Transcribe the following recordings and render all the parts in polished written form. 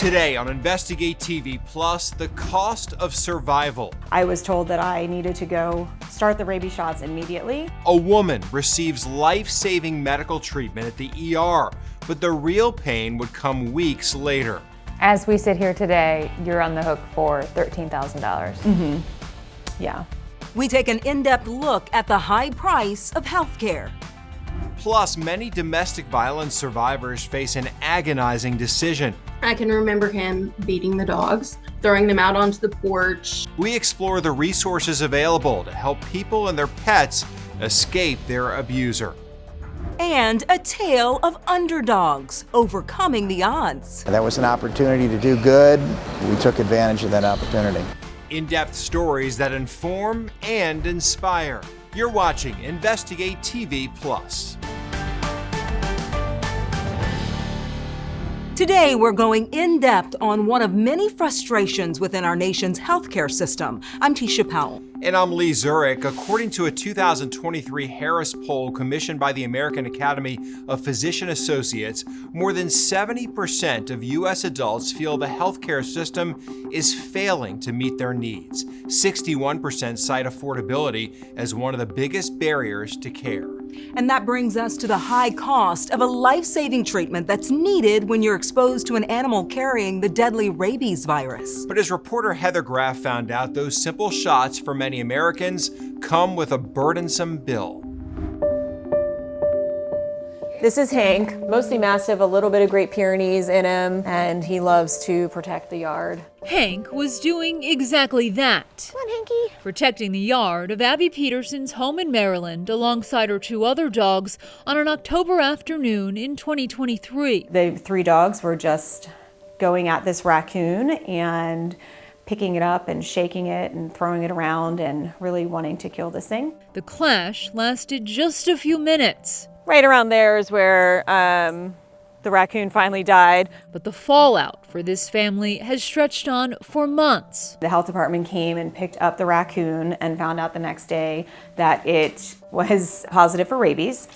Today on Investigate TV Plus, the cost of survival. I was told that I needed to go start the rabies shots immediately. A woman receives life-saving medical treatment at the ER, but the real pain would come weeks later. As we sit here today, you're on the hook for $13,000. Yeah. We take an in-depth look at the high price of healthcare. Plus, many domestic violence survivors face an agonizing decision. I can remember him beating the dogs, throwing them out onto the porch. We explore the resources available to help people and their pets escape their abuser. And a tale of underdogs overcoming the odds. That was an opportunity to do good. We took advantage of that opportunity. In-depth stories that inform and inspire. You're watching Investigate TV Plus. Today, we're going in-depth on one of many frustrations within our nation's healthcare system. I'm Tisha Powell. And I'm Lee Zurich. According to a 2023 Harris poll commissioned by the American Academy of Physician Associates, more than 70% of U.S. adults feel the healthcare system is failing to meet their needs. 61% cite affordability as one of the biggest barriers to care. And that brings us to the high cost of a life-saving treatment that's needed when you're exposed to an animal carrying the deadly rabies virus. But as reporter Heather Graff found out, those simple shots for many Americans come with a burdensome bill. This is Hank, mostly mastiff, a little bit of Great Pyrenees in him, and he loves to protect the yard. Hank was doing exactly that. Come on, Hanky. Protecting the yard of Abby Peterson's home in Maryland alongside her two other dogs on an October afternoon in 2023. The three dogs were just going at this raccoon and picking it up and shaking it and throwing it around and really wanting to kill this thing. The clash lasted just a few minutes. Right around there is where the raccoon finally died. But the fallout for this family has stretched on for months. The health department came and picked up the raccoon and found out the next day that it was positive for rabies.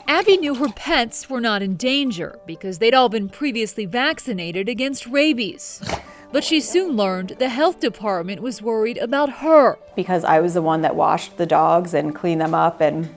Abby knew her pets were not in danger because they'd all been previously vaccinated against rabies. But she soon learned the health department was worried about her. Because I was the one that washed the dogs and cleaned them up, and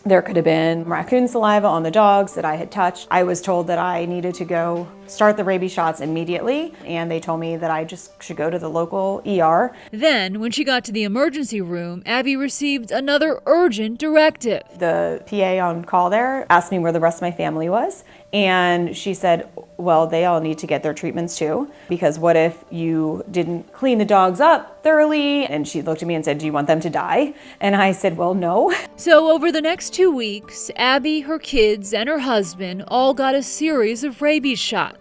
there could have been raccoon saliva on the dogs that I had touched. I was told that I needed to go start the rabies shots immediately, and they told me that I just should go to the local ER. Then, when she got to the emergency room, Abby received another urgent directive. The PA on call there asked me where the rest of my family was, and she said, well, they all need to get their treatments too, because what if you didn't clean the dogs up thoroughly? And she looked at me and said, do you want them to die? And I said, well, no. So over the next 2 weeks, Abby, her kids, and her husband all got a series of rabies shots.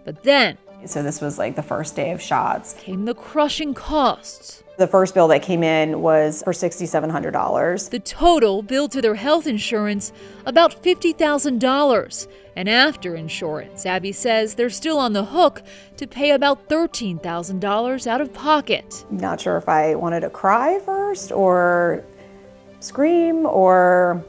But then, so this was like the first day of shots, came the crushing costs. The first bill that came in was for $6,700. The total bill to their health insurance, about $50,000. And after insurance, Abby says they're still on the hook to pay about $13,000 out of pocket. Not sure if I wanted to cry first or scream or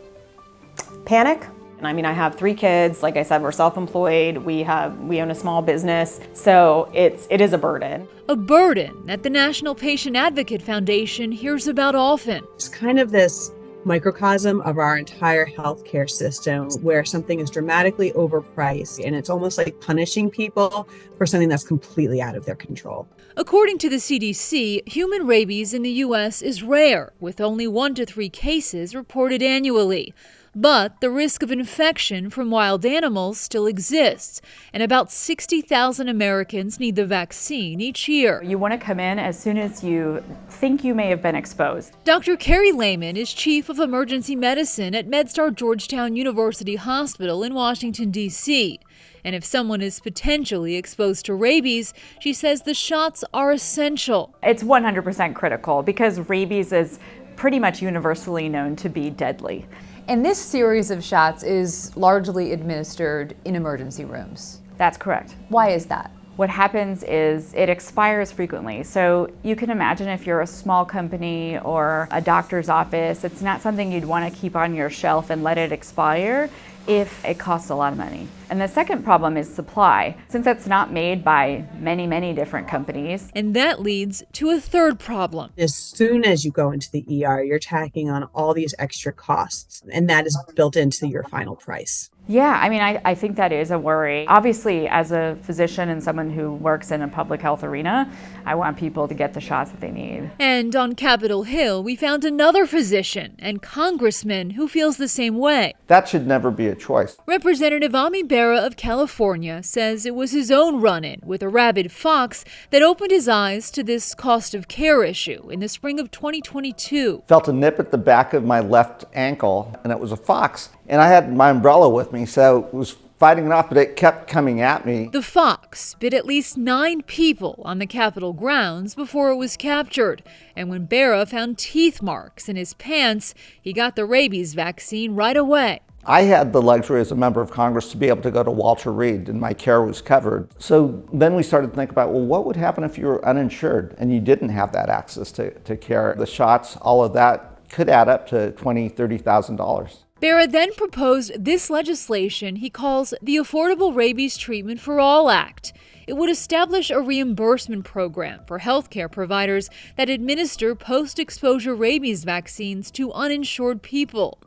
panic. I mean, I have 3 kids. Like I said, we're self-employed. We own a small business. So it is a burden. A burden that the National Patient Advocate Foundation hears about often. It's kind of this microcosm of our entire healthcare system where something is dramatically overpriced, and it's almost like punishing people for something that's completely out of their control. According to the CDC, human rabies in the U.S. is rare, with only 1 to 3 cases reported annually. But the risk of infection from wild animals still exists, and about 60,000 Americans need the vaccine each year. You want to come in as soon as you think you may have been exposed. Dr. Carrie Lehman is chief of emergency medicine at MedStar Georgetown University Hospital in Washington, D.C. And if someone is potentially exposed to rabies, she says the shots are essential. It's 100% critical because rabies is pretty much universally known to be deadly. And this series of shots is largely administered in emergency rooms. That's correct. Why is that? What happens is it expires frequently. So you can imagine if you're a small company or a doctor's office, it's not something you'd want to keep on your shelf and let it expire. if it costs a lot of money. And the second problem is supply, since it's not made by many, many different companies. And that leads to a third problem. As soon as you go into the ER, you're tacking on all these extra costs, and that is built into your final price. Yeah, I mean, I think that is a worry. Obviously, as a physician and someone who works in a public health arena, I want people to get the shots that they need. And on Capitol Hill, we found another physician and congressman who feels the same way. That should never be a choice. Representative Ami Bera of California says it was his own run-in with a rabid fox that opened his eyes to this cost of care issue in the spring of 2022. Felt a nip at the back of my left ankle, and it was a fox. And I had my umbrella with me, so I was fighting it off, but it kept coming at me. The fox bit at least 9 people on the Capitol grounds before it was captured. And when Bera found teeth marks in his pants, he got the rabies vaccine right away. I had the luxury as a member of Congress to be able to go to Walter Reed, and my care was covered. So then we started to think about, well, what would happen if you were uninsured and you didn't have that access to care? The shots, all of that could add up to $20,000, $30,000. Bera then proposed this legislation he calls the Affordable Rabies Treatment for All Act. It would establish a reimbursement program for healthcare providers that administer post-exposure rabies vaccines to uninsured people.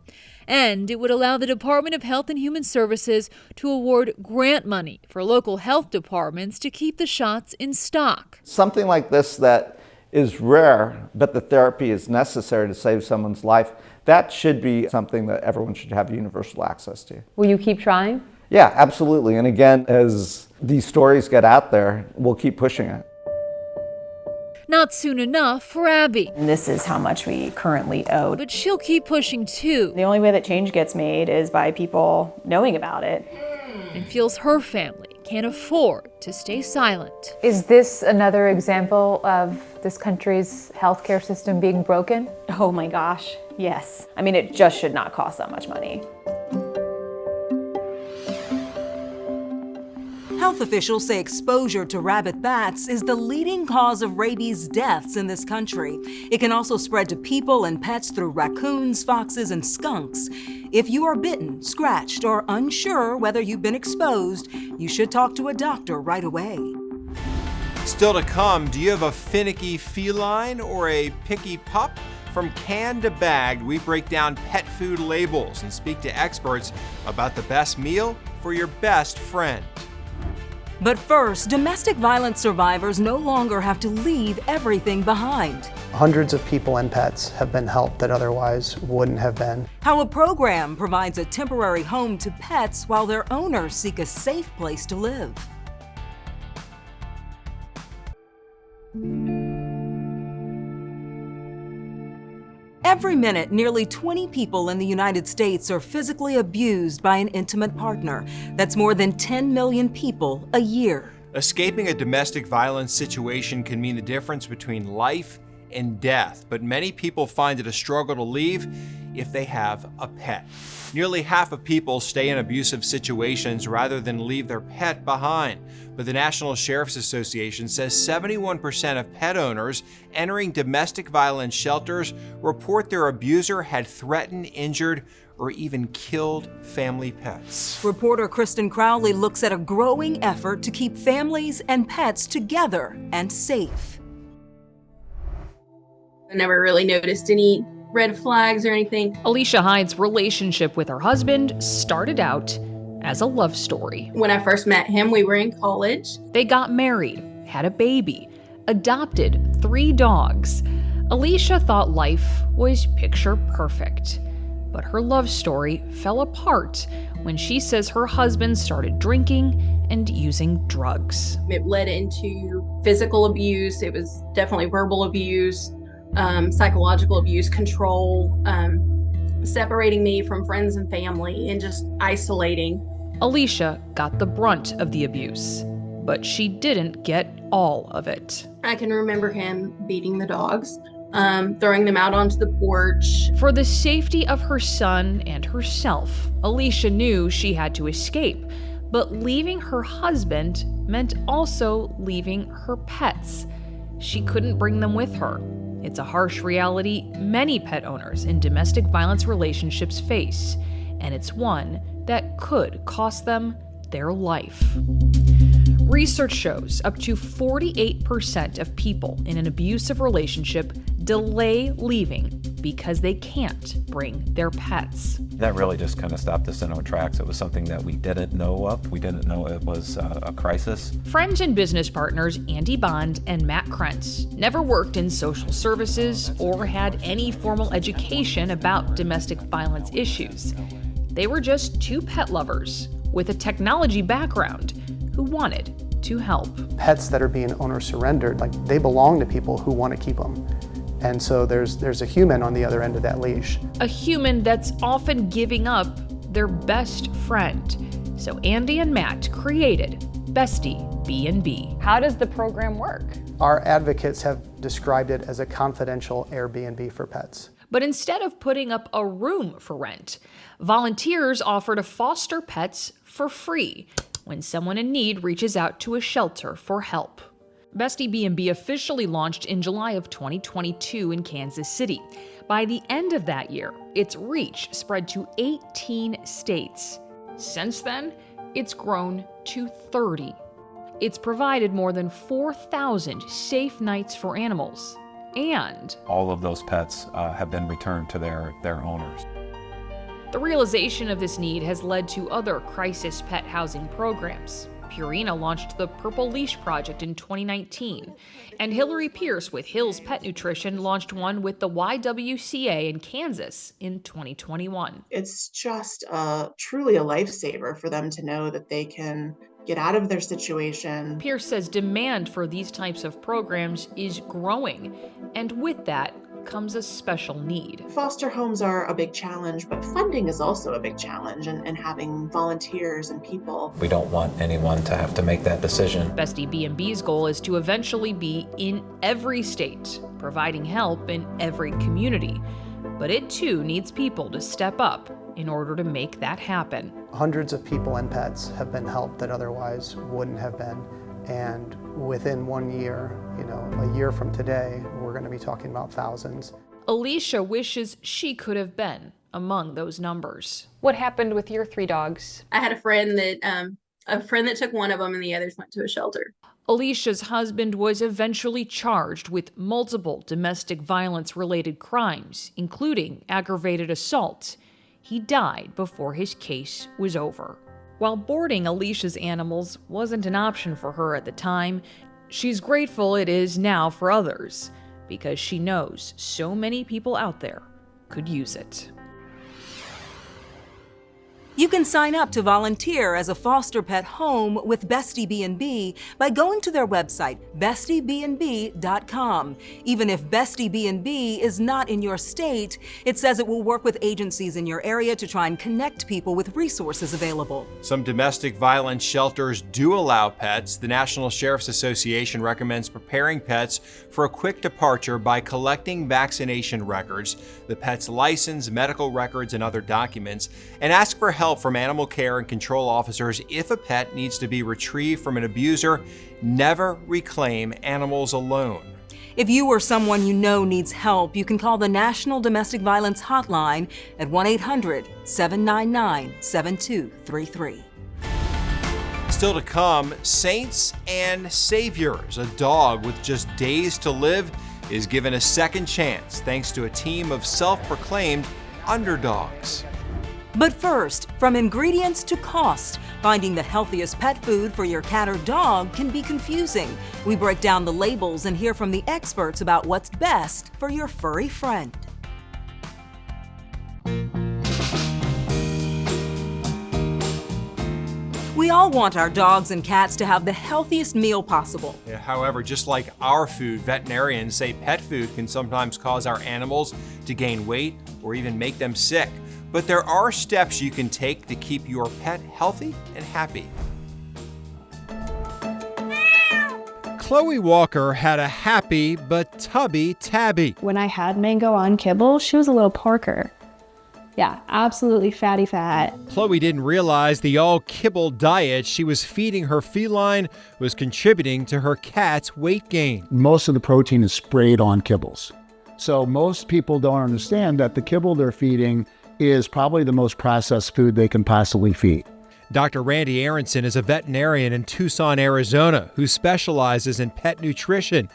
And it would allow the Department of Health and Human Services to award grant money for local health departments to keep the shots in stock. Something like this that is rare, but the therapy is necessary to save someone's life, that should be something that everyone should have universal access to. Will you keep trying? Yeah, absolutely. And again, as these stories get out there, we'll keep pushing it. Not soon enough for Abby. This is how much we currently owe. But she'll keep pushing too. The only way that change gets made is by people knowing about it. And feels her family can't afford to stay silent. Is this another example of this country's healthcare system being broken? Oh my gosh, yes. I mean, it just should not cost that much money. Health officials say exposure to rabbit bats is the leading cause of rabies deaths in this country. It can also spread to people and pets through raccoons, foxes, and skunks. If you are bitten, scratched, or unsure whether you've been exposed, you should talk to a doctor right away. Still to come, do you have a finicky feline or a picky pup? From can to bagged, we break down pet food labels and speak to experts about the best meal for your best friend. But first, domestic violence survivors no longer have to leave everything behind. Hundreds of people and pets have been helped that otherwise wouldn't have been. How a program provides a temporary home to pets while their owners seek a safe place to live. Every minute, nearly 20 people in the United States are physically abused by an intimate partner. That's more than 10 million people a year. Escaping a domestic violence situation can mean the difference between life and death, but many people find it a struggle to leave if they have a pet. Nearly half of people stay in abusive situations rather than leave their pet behind. But the National Sheriff's Association says 71% of pet owners entering domestic violence shelters report their abuser had threatened, injured, or even killed family pets. Reporter Kristen Crowley looks at a growing effort to keep families and pets together and safe. I never really noticed any red flags or anything. Alicia Hyde's relationship with her husband started out as a love story. When I first met him, we were in college. They got married, had a baby, adopted 3 dogs. Alicia thought life was picture perfect. But her love story fell apart when she says her husband started drinking and using drugs. It led into physical abuse. It was definitely verbal abuse. Psychological abuse, control, separating me from friends and family, and just isolating. Alicia got the brunt of the abuse, but she didn't get all of it. I can remember him beating the dogs, throwing them out onto the porch. For the safety of her son and herself, Alicia knew she had to escape, but leaving her husband meant also leaving her pets. She couldn't bring them with her. It's a harsh reality many pet owners in domestic violence relationships face, and it's one that could cost them their life. Research shows up to 48% of people in an abusive relationship delay leaving because they can't bring their pets. That really just kind of stopped us in our tracks. It was something that we didn't know of. We didn't know it was a crisis. Friends and business partners Andy Bond and Matt Krentz never worked in social services or had any formal education about domestic violence issues. They were just two pet lovers with a technology background who wanted to help. Pets that are being owner surrendered, like they belong to people who want to keep them. And so there's a human on the other end of that leash. A human that's often giving up their best friend. So Andy and Matt created Bestie B&B. How does the program work? Our advocates have described it as a confidential Airbnb for pets. But instead of putting up a room for rent, volunteers offer to foster pets for free when someone in need reaches out to a shelter for help. Bestie B&B officially launched in July of 2022 in Kansas City. By the end of that year, its reach spread to 18 states. Since then, it's grown to 30. It's provided more than 4,000 safe nights for animals, and all of those pets have been returned to their owners. The realization of this need has led to other crisis pet housing programs. Purina launched the Purple Leash Project in 2019, and Hillary Pierce with Hill's Pet Nutrition launched one with the YWCA in Kansas in 2021. It's just truly a lifesaver for them to know that they can get out of their situation. Pierce says demand for these types of programs is growing, and with that comes a special need. Foster homes are a big challenge, but funding is also a big challenge, and having volunteers and people. We don't want anyone to have to make that decision. Bestie B&B's goal is to eventually be in every state, providing help in every community. But it too needs people to step up in order to make that happen. Hundreds of people and pets have been helped that otherwise wouldn't have been. And within 1 year, a year from today, we're going to be talking about thousands. Alicia wishes she could have been among those numbers. What happened with your 3 dogs? I had a friend that took one of them and the others went to a shelter. Alicia's husband was eventually charged with multiple domestic violence-related crimes, including aggravated assault. He died before his case was over. While boarding Alicia's animals wasn't an option for her at the time, she's grateful it is now for others, because she knows so many people out there could use it. You can sign up to volunteer as a foster pet home with Bestie B&B by going to their website, bestiebnb.com. Even if Bestie B&B is not in your state, it says it will work with agencies in your area to try and connect people with resources available. Some domestic violence shelters do allow pets. The National Sheriff's Association recommends preparing pets for a quick departure by collecting vaccination records, the pet's license, medical records, and other documents, and ask for help from animal care and control officers if a pet needs to be retrieved from an abuser. Never reclaim animals alone. If you or someone you know needs help, you can call the National Domestic Violence Hotline at 1-800-799-7233. Still to come, Saints and Saviors. A dog with just days to live is given a second chance thanks to a team of self-proclaimed underdogs. But first, from ingredients to cost, finding the healthiest pet food for your cat or dog can be confusing. We break down the labels and hear from the experts about what's best for your furry friend. We all want our dogs and cats to have the healthiest meal possible. However, just like our food, veterinarians say pet food can sometimes cause our animals to gain weight or even make them sick. But there are steps you can take to keep your pet healthy and happy. Chloe Walker had a happy but tubby tabby. When I had Mango on kibble, she was a little porker. Yeah, absolutely fatty fat. Chloe didn't realize the all-kibble diet she was feeding her feline was contributing to her cat's weight gain. Most of the protein is sprayed on kibbles. So most people don't understand that the kibble they're feeding is probably the most processed food they can possibly feed. Dr. Randy Aronson is a veterinarian in Tucson, Arizona, who specializes in pet nutrition.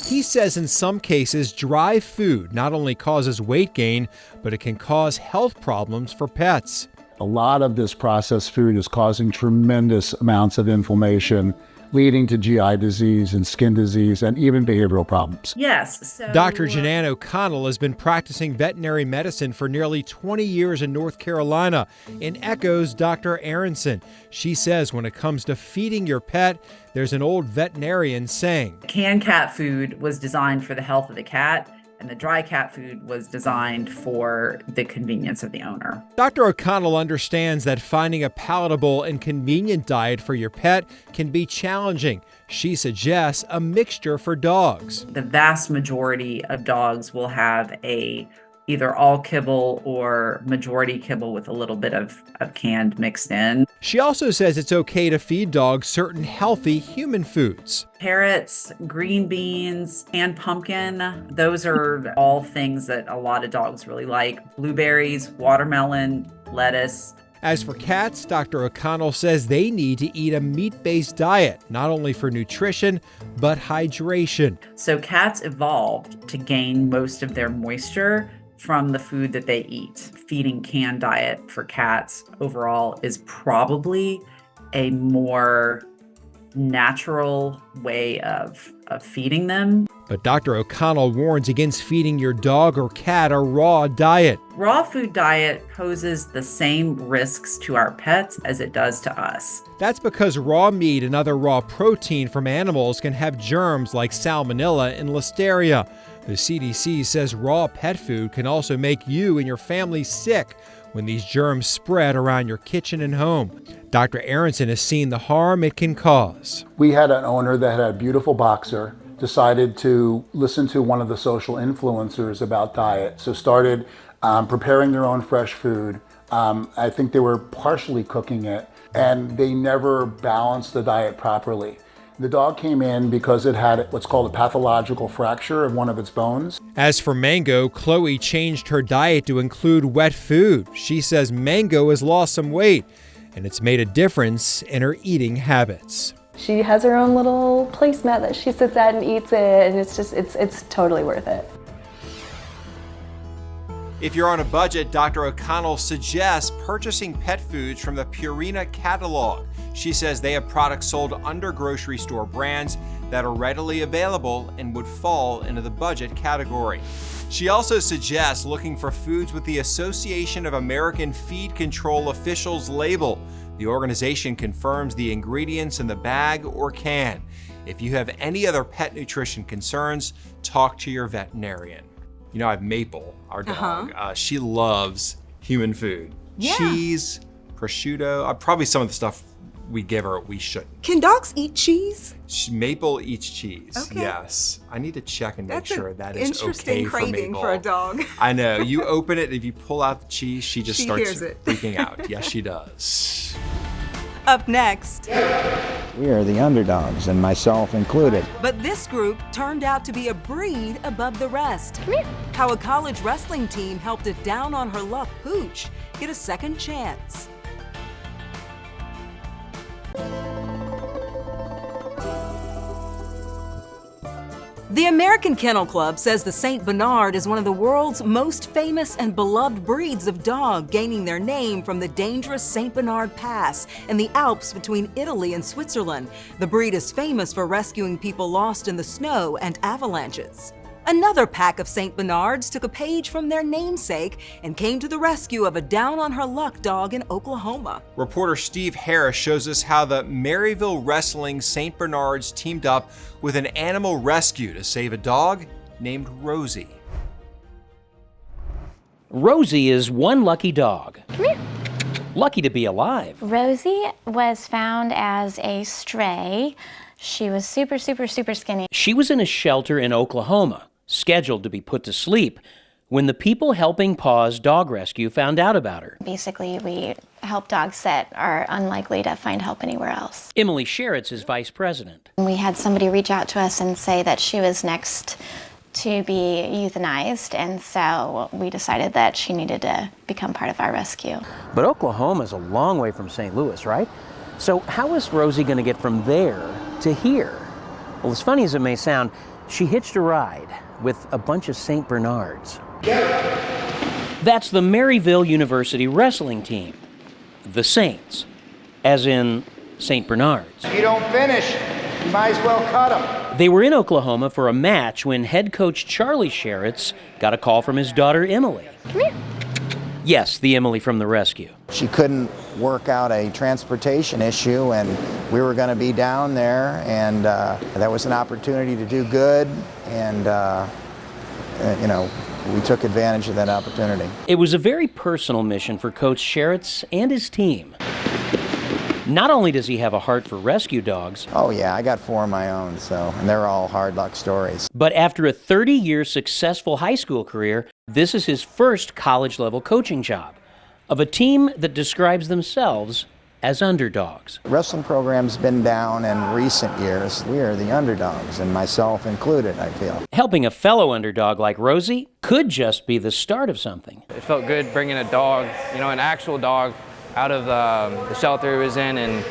He says in some cases, dry food not only causes weight gain, but it can cause health problems for pets. A lot of this processed food is causing tremendous amounts of inflammation, leading to GI disease and skin disease and even behavioral problems. Yes. So Dr. Janan O'Connell has been practicing veterinary medicine for nearly 20 years in North Carolina and echoes Dr. Aronson. She says when it comes to feeding your pet, there's an old veterinarian saying, canned cat food was designed for the health of the cat, and the dry cat food was designed for the convenience of the owner. Dr. O'Connell understands that finding a palatable and convenient diet for your pet can be challenging. She suggests a mixture for dogs. The vast majority of dogs will have either all kibble or majority kibble with a little bit of canned mixed in. She also says it's okay to feed dogs certain healthy human foods. Carrots, green beans, and pumpkin, those are all things that a lot of dogs really like. Blueberries, watermelon, lettuce. As for cats, Dr. O'Connell says they need to eat a meat-based diet, not only for nutrition, but hydration. So cats evolved to gain most of their moisture from the food that they eat. Feeding canned diet for cats overall is probably a more natural way of feeding them. But Dr. O'Connell warns against feeding your dog or cat a raw diet. Raw food diet poses the same risks to our pets as it does to us. That's because raw meat and other raw protein from animals can have germs like salmonella and listeria. The CDC says raw pet food can also make you and your family sick when these germs spread around your kitchen and home. Dr. Aronson has seen the harm it can cause. We had an owner that had a beautiful boxer, decided to listen to one of the social influencers about diet, so started preparing their own fresh food. I think they were partially cooking it, and they never balanced the diet properly. The dog came in because it had what's called a pathological fracture of one of its bones. As for Mango, Chloe changed her diet to include wet food. She says Mango has lost some weight, and it's made a difference in her eating habits. She has her own little placemat that she sits at and eats it, and it's totally worth it. If you're on a budget, Dr. O'Connell suggests purchasing pet foods from the Purina catalog. She says they have products sold under grocery store brands that are readily available and would fall into the budget category. She also suggests looking for foods with the Association of American Feed Control Officials label. The organization confirms the ingredients in the bag or can. If you have any other pet nutrition concerns, talk to your veterinarian. You know, I have Maple, our dog. She loves human food. Yeah. Cheese, prosciutto, probably some of the stuff we give her we shouldn't. Can dogs eat cheese? Maple eats cheese, Okay. Yes. I need to check and make sure that is interesting okay for craving Maple. for a dog. I know. You open it, if you pull out the cheese, she just She starts hears it. freaking out. Yes, she does. Up next. We are the underdogs, and myself included. But this group turned out to be a breed above the rest. How a college wrestling team helped a down-on-her-luck pooch get a second chance. The American Kennel Club says the Saint Bernard is one of the world's most famous and beloved breeds of dog, gaining their name from the dangerous Saint Bernard Pass in the Alps between Italy and Switzerland. The breed is famous for rescuing people lost in the snow and avalanches. Another pack of Saint Bernards took a page from their namesake and came to the rescue of a down-on-her-luck dog in Oklahoma. Reporter Steve Harris shows us how the Maryville Wrestling St. Bernards teamed up with an animal rescue to save a dog named Rosie. Rosie is one lucky dog. Lucky to be alive. Rosie was found as a stray. She was super skinny. She was in a shelter in Oklahoma, scheduled to be put to sleep, when the people helping Paw's Dog Rescue found out about her. Basically, we help dogs that are unlikely to find help anywhere else. Emily Sheritz is vice president. We had somebody reach out to us and say that she was next to be euthanized, and so we decided that she needed to become part of our rescue. But Oklahoma's a long way from St. Louis, right? So how is Rosie going to get from there to here? Well, as funny as it may sound, she hitched a ride with a bunch of St. Bernards. That's the Maryville University wrestling team, the Saints, as in St. Bernards. If you don't finish, you might as well cut them. They were in Oklahoma for a match when head coach Charlie Sheritz got a call from his daughter Emily. Come here. Yes, the Emily from the rescue. She couldn't work out a transportation issue, and we were going to be down there, and that was an opportunity to do good, and we took advantage of that opportunity. It was a very personal mission for Coach Sheritz and his team. Not only does he have a heart for rescue dogs. Oh yeah, I got 4 of my own, and they're all hard luck stories. But after a 30-year successful high school career, this is his first college-level coaching job of a team that describes themselves as underdogs. Wrestling program's been down in recent years. We are the underdogs, and myself included, I feel. Helping a fellow underdog like Rosie could just be the start of something. It felt good bringing a dog, an actual dog, out of the shelter he was in, and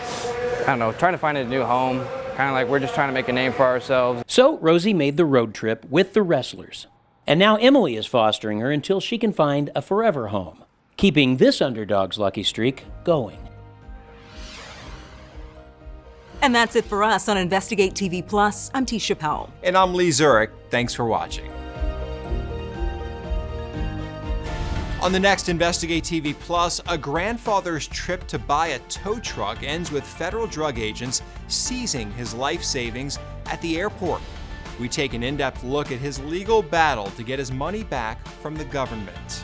I don't know, trying to find a new home. Kind of like we're just trying to make a name for ourselves. So Rosie made the road trip with the wrestlers. And now Emily is fostering her until she can find a forever home, keeping this underdog's lucky streak going. And that's it for us on Investigate TV Plus. I'm Tisha Powell. And I'm Lee Zurich. Thanks for watching. On the next Investigate TV Plus, a grandfather's trip to buy a tow truck ends with federal drug agents seizing his life savings at the airport. We take an in-depth look at his legal battle to get his money back from the government.